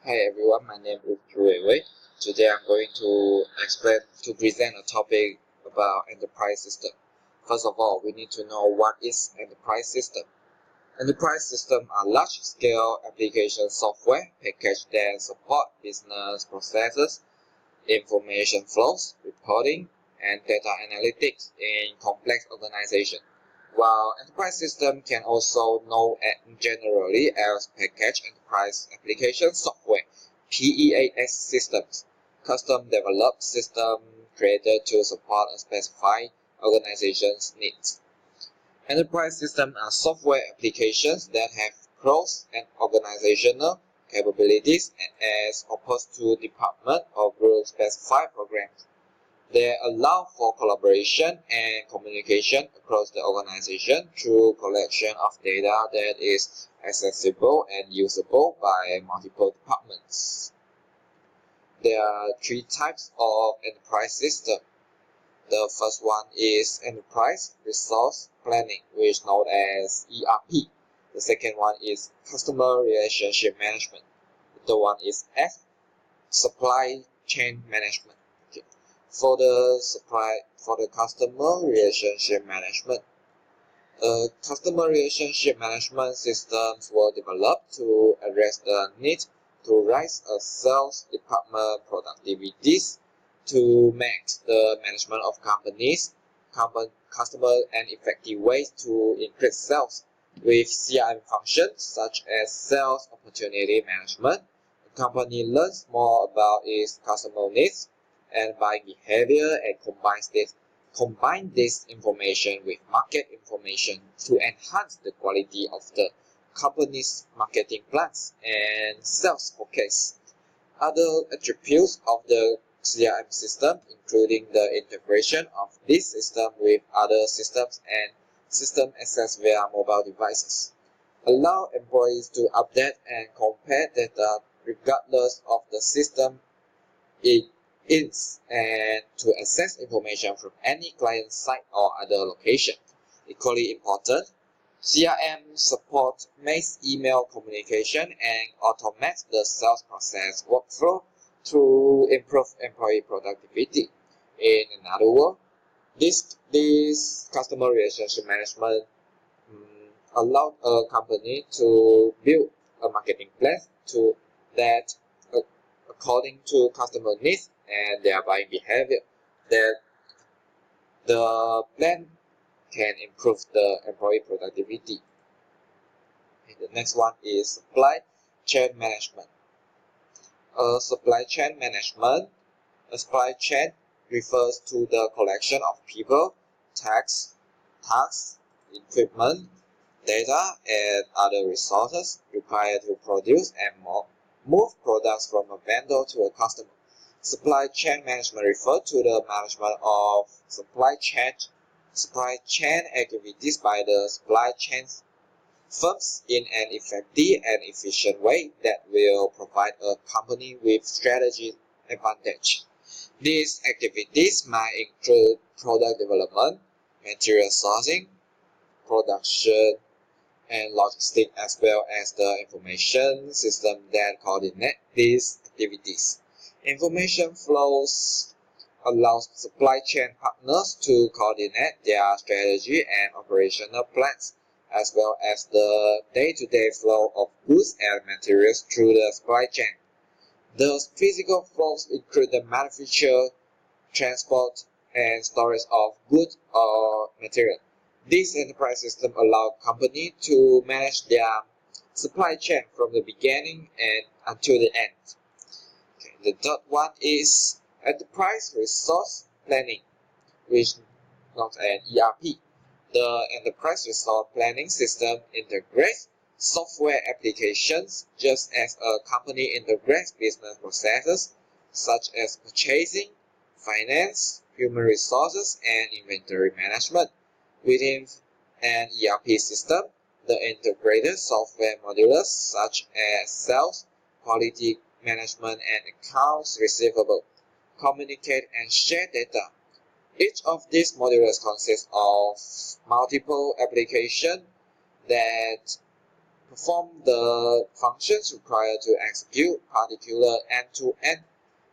Hi everyone, my name is Zhu Wei. Today I'm going to present a topic about enterprise system. First of all, we need to know what is enterprise system. Enterprise system are large-scale application software package that support business processes, information flows, reporting, and data analytics in complex organizations. While enterprise system can also known generally as packaged enterprise application software (PEAS) systems, custom-developed system created to support a specified organization's needs. Enterprise systems are software applications that have cross and organizational capabilities as opposed to department or group-specified programs. They allow for collaboration and communication across the organization through collection of data that is accessible and usable by multiple departments. There are three types of enterprise system. The first one is Enterprise Resource Planning, which is known as ERP. The second one is Customer Relationship Management. The third one is Supply Chain Management. Okay. For the customer relationship management, customer relationship management systems were developed to address the need to raise a sales department productivities to make the management of customer and effective ways to increase sales with CRM functions such as sales opportunity management. The company learns more about its customer needs and buying behavior and combine this information with market information to enhance the quality of the company's marketing plans and sales forecasts. Other attributes of the CRM system, including the integration of this system with other systems and system access via mobile devices, allow employees to update and compare data regardless of the system it is and to access information from any client site or other location. Equally important, CRM support mass email communication and automates the sales process workflow to improve employee productivity. In another word, this customer relationship management allowed a company to build a marketing plan that according to customer needs and their buying behavior, that the plan can improve the employee productivity. And the next one is supply chain management. A supply chain refers to the collection of people, tasks, equipment, data, and other resources required to produce and move products from a vendor to a customer. Supply chain management refers to the management of supply chain activities by the supply chain firms in an effective and efficient way that will provide a company with strategic advantage. These activities might include product development, material sourcing, production, and logistics, as well as the information system that coordinate these activities. Information flows allows supply chain partners to coordinate their strategy and operational plans, as well as the day-to-day flow of goods and materials through the supply chain. The physical flows include the manufacture, transport, and storage of goods or material. This enterprise system allows companies to manage their supply chain from the beginning and until the end. Okay, the third one is Enterprise Resource Planning, which is not an ERP. The Enterprise Resource Planning system integrates software applications just as a company integrates business processes such as purchasing, finance, human resources, and inventory management. Within an ERP system, the integrated software modules such as sales, quality management, and accounts receivable communicate and share data. Each of these modules consists of multiple applications that perform the functions required to execute particular end-to-end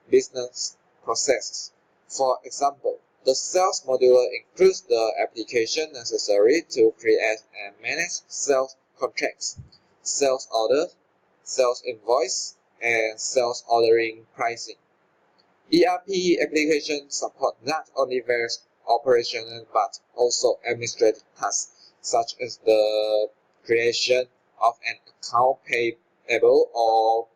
business processes. For example, the sales module includes the application necessary to create and manage sales contracts, sales orders, sales invoice, and sales ordering pricing. ERP applications support not only various operational but also administrative tasks, such as the creation of an account payable or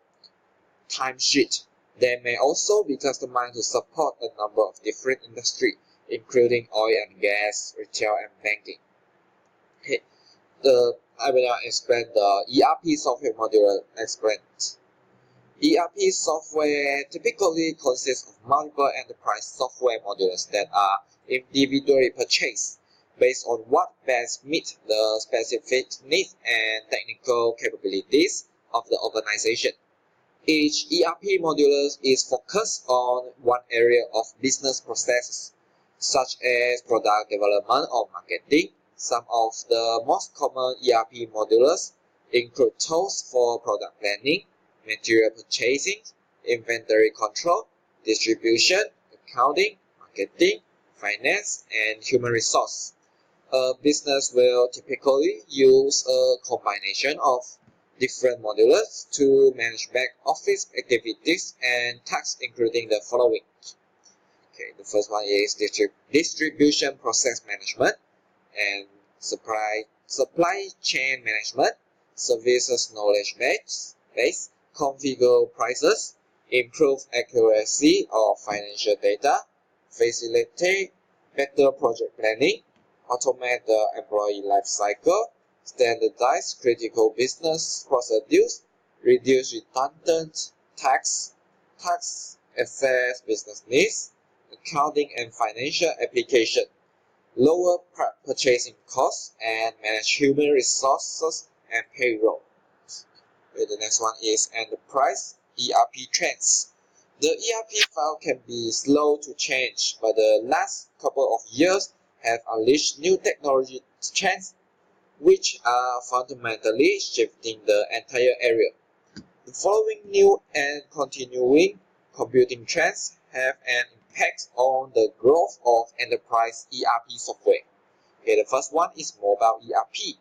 timesheet. They may also be customized to support a number of different industries, including oil and gas, retail, and banking. Okay, I will now explain the ERP software module explained. ERP software typically consists of multiple enterprise software modules that are individually purchased based on what best meets the specific needs and technical capabilities of the organization. Each ERP module is focused on one area of business processes, such as product development or marketing. Some of the most common ERP modules include tools for product planning, material purchasing, inventory control, distribution, accounting, marketing, finance, and human resource. A business will typically use a combination of different modules to manage back office activities and tasks, including the following. Okay, the first one is distribution process management and supply chain management, services knowledge base, configure prices, improve accuracy of financial data, facilitate better project planning, automate the employee life cycle, standardize critical business procedures, reduce redundant tax assess business needs, accounting and financial application, lower purchasing costs, and manage human resources and payroll. Okay, the next one is enterprise ERP trends. The ERP file can be slow to change, but the last couple of years have unleashed new technology trends which are fundamentally shifting the entire area. The following new and continuing computing trends have an impact on the growth of enterprise ERP software. Okay, the first one is mobile ERP.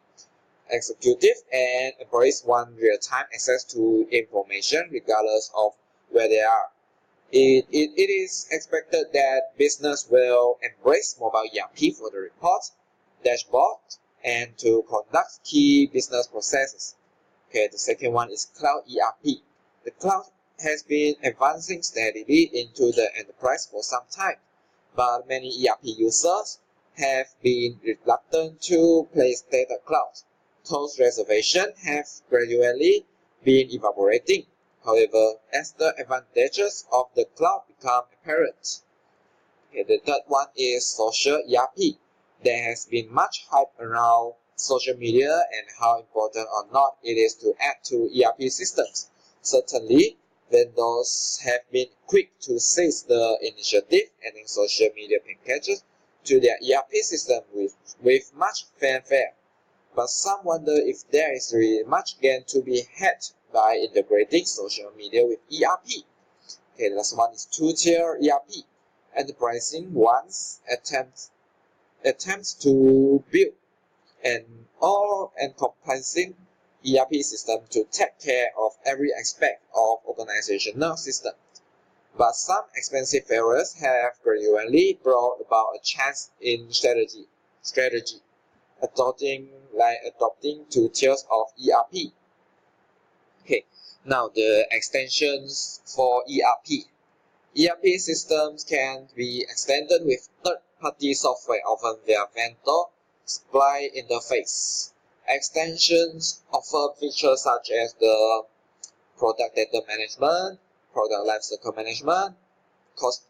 Executive and employees want real-time access to information regardless of where they are. It is expected that business will embrace mobile ERP for the report, dashboard, and to conduct key business processes. Okay, the second one is cloud ERP. The cloud has been advancing steadily into the enterprise for some time, but many ERP users have been reluctant to place data cloud. Those reservations have gradually been evaporating, however, as the advantages of the cloud become apparent. Okay, the third one is social ERP. There has been much hype around social media and how important or not it is to add to ERP systems. Certainly, vendors have been quick to seize the initiative, adding social media packages to their ERP system with much fanfare. But some wonder if there is really much gain to be had by integrating social media with ERP. Okay, the last one is two-tier ERP. Enterprising ones attempts to build an all-encompassing ERP system to take care of every aspect of organizational system. But some expensive failures have gradually brought about a change in strategy, adopting two tiers of ERP. Okay, now the extensions for ERP. ERP systems can be extended with third-party software, often via vendor supply interface. Extensions offer features such as the product data management, product lifecycle management,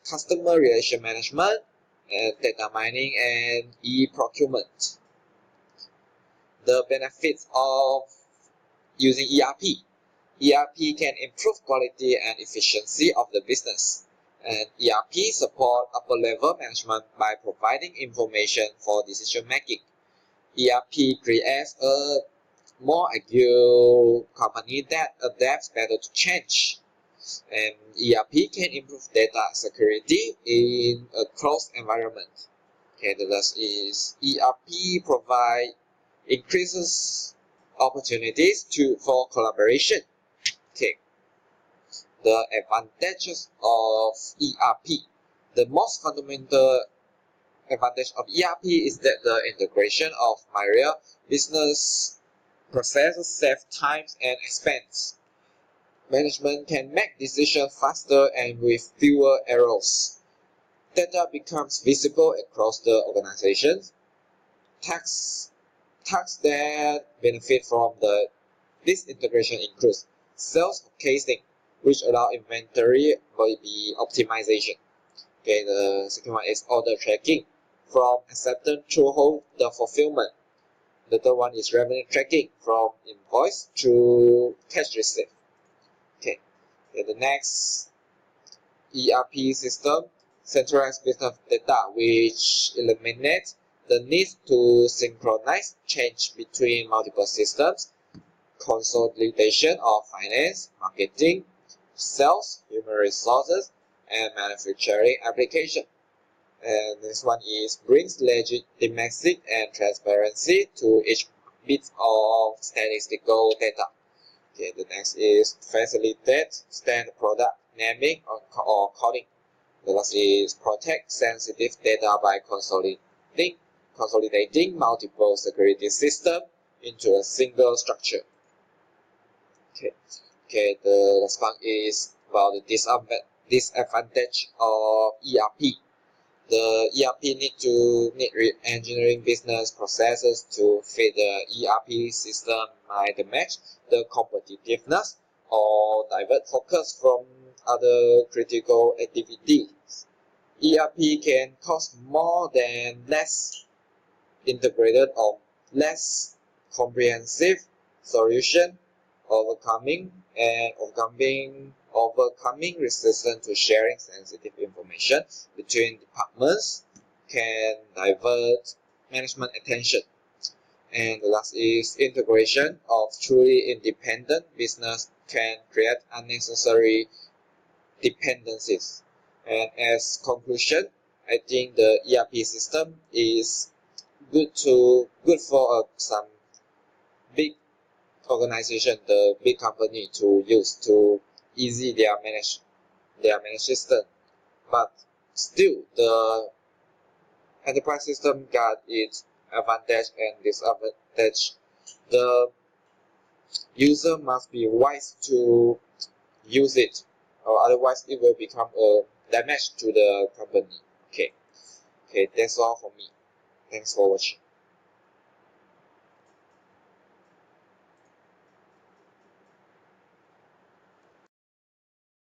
customer relation management, and data mining and e-procurement. The benefits of using ERP. ERP can improve quality and efficiency of the business. And ERP support upper-level management by providing information for decision-making. ERP creates a more agile company that adapts better to change. And ERP can improve data security in a closed environment. Okay, the last is ERP provide increases opportunities for collaboration. Okay, the advantages of ERP. The most fundamental advantage of ERP is that the integration of myriad business processes save time and expense. Management can make decisions faster and with fewer errors. Data becomes visible across the organization. Tasks that benefit from this integration include sales forecasting, which allow inventory optimization. Okay, the second one is order tracking, from acceptance through the fulfillment. The third one is revenue tracking, from invoice to cash receipt. Okay, the next ERP system, centralized business data, which eliminates the need to synchronize change between multiple systems, consolidation of finance, marketing, sales, human resources, and manufacturing application. And this one is brings legitimacy and transparency to each bit of statistical data. Okay, the next is facilitate standard product naming or coding. The last is protect sensitive data by consolidating multiple security systems into a single structure. Okay, the last part is about the disadvantage of ERP. The ERP need re-engineering business processes to fit the ERP system might match the competitiveness or divert focus from other critical activities. ERP can cost more than less integrated or less comprehensive solution. Overcoming resistance to sharing sensitive information between departments can divert management attention. And the last is integration of truly independent business can create unnecessary dependencies. And as conclusion, I think the ERP system is good for some big organization, the big company to use to easy their manage system. But still, the enterprise system got its advantage and disadvantage. The user must be wise to use it, or otherwise it will become a damage to the company. Okay, that's all for me. Thanks for watching.